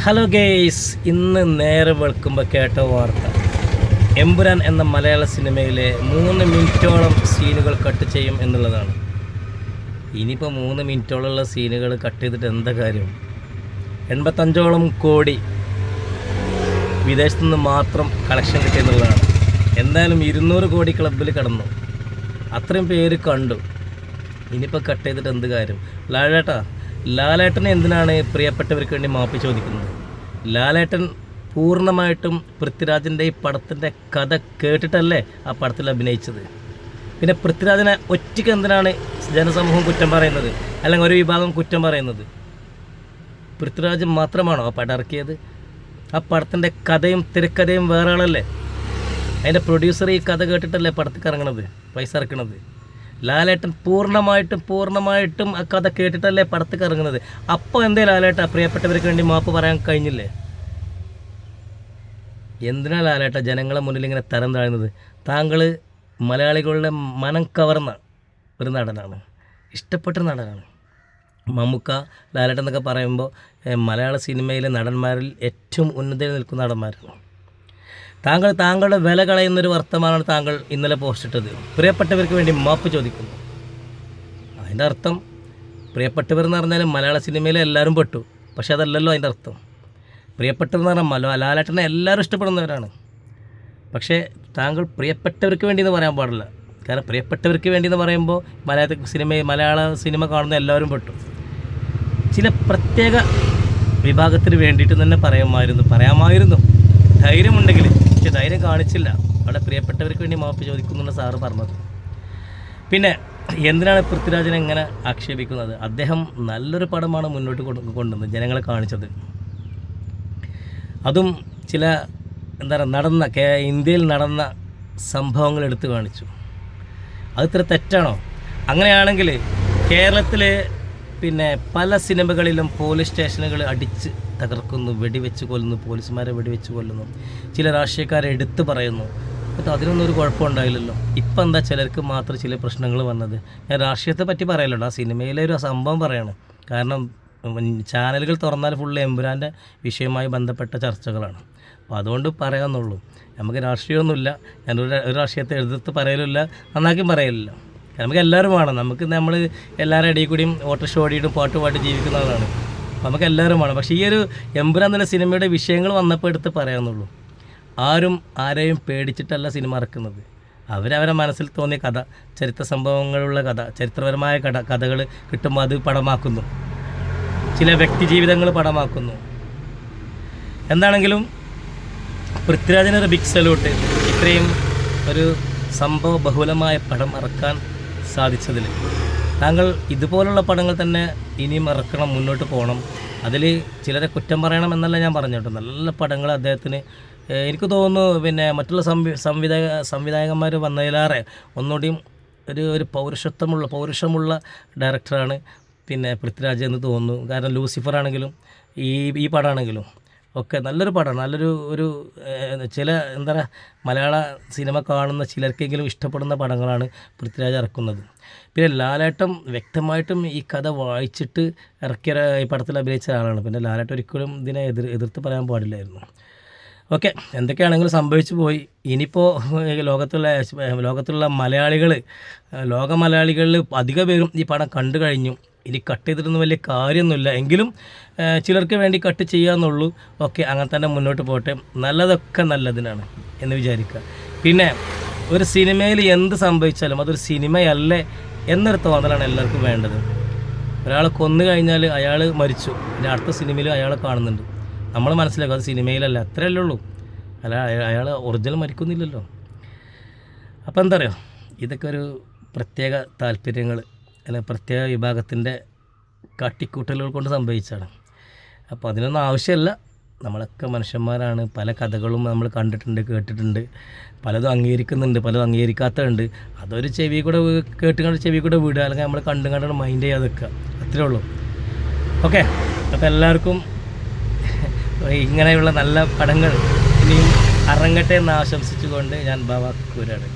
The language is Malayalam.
ഹലോ ഗേയ്സ്, ഇന്ന് നേരെ വെളുക്കുമ്പോൾ കേട്ട വാർത്ത എമ്പുരാൻ എന്ന മലയാള സിനിമയിലെ 3 മിനിറ്റോളം സീനുകൾ കട്ട് ചെയ്യും എന്നുള്ളതാണ്. ഇനിയിപ്പോൾ 3 മിനിറ്റോളമുള്ള സീനുകൾ കട്ട് ചെയ്തിട്ട് എന്താ കാര്യം? 85ഓളം കോടി വിദേശത്തു നിന്ന് മാത്രം കളക്ഷൻ കിട്ടിയെന്നുള്ളതാണ്. എന്തായാലും 200 കോടി ക്ലബ്ബിൽ കടന്നു, അത്രയും പേര് കണ്ടു. ഇനിയിപ്പോൾ കട്ട് ചെയ്തിട്ട് എന്ത് കാര്യം? ലാലേട്ടനെ എന്തിനാണ് പ്രിയപ്പെട്ടവർക്ക് വേണ്ടി മാപ്പ് ചോദിക്കുന്നത്? ലാലേട്ടൻ പൂർണ്ണമായിട്ടും പൃഥ്വിരാജിൻ്റെ ഈ പടത്തിൻ്റെ കഥ കേട്ടിട്ടല്ലേ ആ പടത്തിൽ അഭിനയിച്ചത്. പിന്നെ പൃഥ്വിരാജിനെ ഒറ്റയ്ക്ക് എന്തിനാണ് ജനസമൂഹം കുറ്റം പറയുന്നത്, അല്ലെങ്കിൽ ഒരു വിഭാഗം കുറ്റം പറയുന്നത്? പൃഥ്വിരാജ് മാത്രമാണോ ആ പടം ഇറക്കിയത്? ആ പടത്തിൻ്റെ കഥയും തിരക്കഥയും വേറെ ആളല്ലേ. അതിൻ്റെ പ്രൊഡ്യൂസർ ഈ കഥ കേട്ടിട്ടല്ലേ പടത്തേക്ക് ഇറങ്ങണത്, പൈസ ഇറക്കണത്. ലാലേട്ടൻ പൂർണ്ണമായിട്ടും ആ കഥ കേട്ടിട്ടല്ലേ പടത്തേക്ക് ഇറങ്ങുന്നത്. അപ്പോൾ എന്തേ ലാലേട്ട പ്രിയപ്പെട്ടവർക്ക് വേണ്ടി മാപ്പ് പറയാൻ കഴിഞ്ഞില്ലേ? എന്തിനാ ലാലേട്ട ജനങ്ങളെ മുന്നിൽ ഇങ്ങനെ തരം താഴ്ന്നത്? താങ്കൾ മലയാളികളുടെ മനം കവർന്ന ഒരു നടനാണ്, ഇഷ്ടപ്പെട്ട നടനാണ്. മമ്മൂക്ക, ലാലേട്ടൻ എന്നൊക്കെ പറയുമ്പോൾ മലയാള സിനിമയിലെ നടന്മാരിൽ ഏറ്റവും ഉന്നതയിൽ നിൽക്കുന്ന നടന്മാരാണ്. താങ്കളുടെ വില കളയുന്നൊരു വർത്തമാനമാണ് താങ്കൾ ഇന്നലെ പോസ്റ്റ് ഇട്ടത്. പ്രിയപ്പെട്ടവർക്ക് വേണ്ടി മാപ്പ് ചോദിക്കുന്നു. അതിൻ്റെ അർത്ഥം പ്രിയപ്പെട്ടവർ എന്ന് പറഞ്ഞാൽ മലയാള സിനിമയിലെ എല്ലാവരും പെട്ടു. പക്ഷേ അതല്ലല്ലോ അതിൻ്റെ അർത്ഥം. പ്രിയപ്പെട്ടവർ എന്ന് പറഞ്ഞാൽ ലാലേട്ടനെ എല്ലാവരും ഇഷ്ടപ്പെടുന്നവരാണ്. പക്ഷേ താങ്കൾ പ്രിയപ്പെട്ടവർക്ക് വേണ്ടി എന്ന് പറയാൻ പാടില്ല. കാരണം പ്രിയപ്പെട്ടവർക്ക് വേണ്ടി എന്ന് പറയുമ്പോൾ മലയാള സിനിമ കാണുന്ന എല്ലാവരും പെട്ടു. ചില പ്രത്യേക വിഭാഗത്തിന് വേണ്ടിയിട്ട് തന്നെ പറയാമായിരുന്നു ധൈര്യമുണ്ടെങ്കിൽ. പക്ഷെ ധൈര്യം കാണിച്ചില്ല. അവിടെ പ്രിയപ്പെട്ടവർക്ക് വേണ്ടി മാപ്പ് ചോദിക്കുന്നു സാറ് പറഞ്ഞത്. പിന്നെ എന്തിനാണ് പൃഥ്വിരാജിനെ എങ്ങനെ ആക്ഷേപിക്കുന്നത്? അദ്ദേഹം നല്ലൊരു പടമാണ് മുന്നോട്ട് കൊണ്ടുവന്നത്, ജനങ്ങളെ കാണിച്ചത്. അതും ചില ഇന്ത്യയിൽ നടന്ന സംഭവങ്ങൾ എടുത്തു കാണിച്ചു. അത് ഇത്ര തെറ്റാണോ? അങ്ങനെയാണെങ്കിൽ കേരളത്തിൽ പല സിനിമകളിലും പോലീസ് സ്റ്റേഷനുകൾ അടിച്ച് തകർക്കുന്നു, വെടിവെച്ച് കൊല്ലുന്നു, പോലീസുമാരെ വെടിവെച്ച് കൊല്ലുന്നു, ചില രാഷ്ട്രീയക്കാരെ എടുത്തു പറയുന്നു. അപ്പോൾ അതിനൊന്നും ഒരു കുഴപ്പമുണ്ടായില്ലല്ലോ. ഇപ്പം എന്താ ചിലർക്ക് മാത്രം ചില പ്രശ്നങ്ങൾ വന്നത്? ഞാൻ രാഷ്ട്രീയത്തെ പറ്റി പറയലുണ്ട്, ആ സിനിമയിലെ ഒരു സംഭവം പറയാണ്. കാരണം ചാനലുകൾ തുറന്നാൽ ഫുള്ള് എമ്പുരാൻ്റെ വിഷയവുമായി ബന്ധപ്പെട്ട ചർച്ചകളാണ്. അപ്പോൾ അതുകൊണ്ട് പറയാമെന്നുള്ളൂ. നമുക്ക് രാഷ്ട്രീയമൊന്നുമില്ല. ഞാനൊരു രാഷ്ട്രീയത്തെ എതിർത്ത് പറയലില്ല, നന്നാക്കി പറയലില്ല. നമുക്ക് എല്ലാവരും വേണം. നമ്മൾ എല്ലാവരുടെ ഇടയിൽ കൂടിയും ഓട്ടോഷോ ഓടിയിട്ടും പാട്ട് ജീവിക്കുന്നതാണ്. നമുക്ക് എല്ലാവരും വേണം. പക്ഷേ ഈ ഒരു എമ്പുരാൻ എന്ന സിനിമയുടെ വിഷയങ്ങൾ വന്നപ്പോൾ എടുത്ത് പറയാമെന്നുള്ളൂ. ആരും ആരെയും പേടിച്ചിട്ടല്ല സിനിമ ഇറക്കുന്നത്. അവരവരെ മനസ്സിൽ തോന്നിയ കഥ, ചരിത്ര സംഭവങ്ങളുള്ള കഥ, ചരിത്രപരമായ കഥകൾ കിട്ടുമ്പോൾ അത് പടമാക്കുന്നു. ചില വ്യക്തി ജീവിതങ്ങൾ പടമാക്കുന്നു. എന്താണെങ്കിലും പൃഥ്വിരാജിനൊരു ബിഗ് സല്യൂട്ട്, ഇത്രയും ഒരു സംഭവ ബഹുലമായ പടം ഇറക്കാൻ സാധിച്ചതിൽ. താങ്കൾ ഇതുപോലുള്ള പടങ്ങൾ തന്നെ ഇനിയും ഇറക്കണം, മുന്നോട്ട് പോകണം. അതിൽ ചിലരെ കുറ്റം പറയണം എന്നല്ല ഞാൻ പറഞ്ഞു കേട്ടോ. നല്ല പടങ്ങൾ അദ്ദേഹത്തിന് എനിക്ക് തോന്നുന്നു മറ്റുള്ള സംവിധായകന്മാർ വന്നതിലേറെ ഒന്നുകൂടിയും ഒരു പൗരുഷമുള്ള ഡയറക്ടറാണ് പൃഥ്വിരാജ് എന്ന് തോന്നുന്നു. കാരണം ലൂസിഫർ ആണെങ്കിലും ഈ പടമാണെങ്കിലും ഒക്കെ നല്ലൊരു പടമാണ്. ചില മലയാള സിനിമ കാണുന്ന ചിലർക്കെങ്കിലും ഇഷ്ടപ്പെടുന്ന പടങ്ങളാണ് പൃഥ്വിരാജ് ഇറക്കുന്നത്. പിന്നെ ലാലേട്ടൻ വ്യക്തമായിട്ടും ഈ കഥ വായിച്ചിട്ട് ഇറക്കിയ ഈ പടത്തിൽ അഭിനയിച്ച ആളാണ്. ലാലേട്ടൻ ഒരിക്കലും ഇതിനെ എതിർത്ത് പറയാൻ പാടില്ലായിരുന്നു. ഓക്കെ, എന്തൊക്കെയാണെങ്കിലും സംഭവിച്ചു പോയി. ഇനിയിപ്പോൾ ലോകത്തുള്ള ലോക മലയാളികളിൽ അധിക പേരും ഈ പടം കണ്ടു കഴിഞ്ഞു. ഇനി കട്ട് ചെയ്തിട്ടൊന്നും വലിയ കാര്യമൊന്നുമില്ല. എങ്കിലും ചിലർക്ക് വേണ്ടി കട്ട് ചെയ്യാമെന്നുള്ളൂ. ഓക്കെ, അങ്ങനെ തന്നെ മുന്നോട്ട് പോട്ടെ. നല്ലതൊക്കെ നല്ലതിനാണ് എന്ന് വിചാരിക്കുക. പിന്നെ ഒരു സിനിമയിൽ എന്ത് സംഭവിച്ചാലും അതൊരു സിനിമയല്ലേ എന്നൊരു തോന്നലാണ് എല്ലാവർക്കും വേണ്ടത്. ഒരാളെ കൊന്നു കഴിഞ്ഞാൽ അയാൾ മരിച്ചു, പിന്നെ അടുത്ത സിനിമയിൽ അയാളെ കാണുന്നുണ്ട്. നമ്മൾ മനസ്സിലാക്കും അത് സിനിമയിലല്ല, അത്രയല്ലേ ഉള്ളൂ. അയാൾ ഒറിജിനൽ മരിക്കുന്നില്ലല്ലോ. അപ്പോൾ എന്താ പറയുക, ഇതൊക്കെ ഒരു പ്രത്യേക താല്പര്യങ്ങൾ അല്ലെങ്കിൽ പ്രത്യേക വിഭാഗത്തിൻ്റെ കാട്ടിക്കൂട്ടലുകൾ കൊണ്ട് സംഭവിച്ചതാണ്. അപ്പോൾ അതിനൊന്നും ആവശ്യമില്ല. നമ്മളൊക്കെ മനുഷ്യന്മാരാണ്. പല കഥകളും നമ്മൾ കണ്ടിട്ടുണ്ട്, കേട്ടിട്ടുണ്ട്. പലതും അംഗീകരിക്കുന്നുണ്ട്, പലതും അംഗീകരിക്കാത്തതുണ്ട്. അതൊരു ചെവി കൂടെ വിടുക, അല്ലെങ്കിൽ നമ്മൾ കണ്ടും മൈൻഡ് ചെയ്യാതെ വെക്കുക, അത്രേ ഉള്ളൂ. ഓക്കെ, അപ്പോൾ എല്ലാവർക്കും ഇങ്ങനെയുള്ള നല്ല പടങ്ങൾ ഇനിയും ഇറങ്ങട്ടെ എന്ന് ആശംസിച്ചുകൊണ്ട് ഞാൻ ബാബ കൂരാണ്.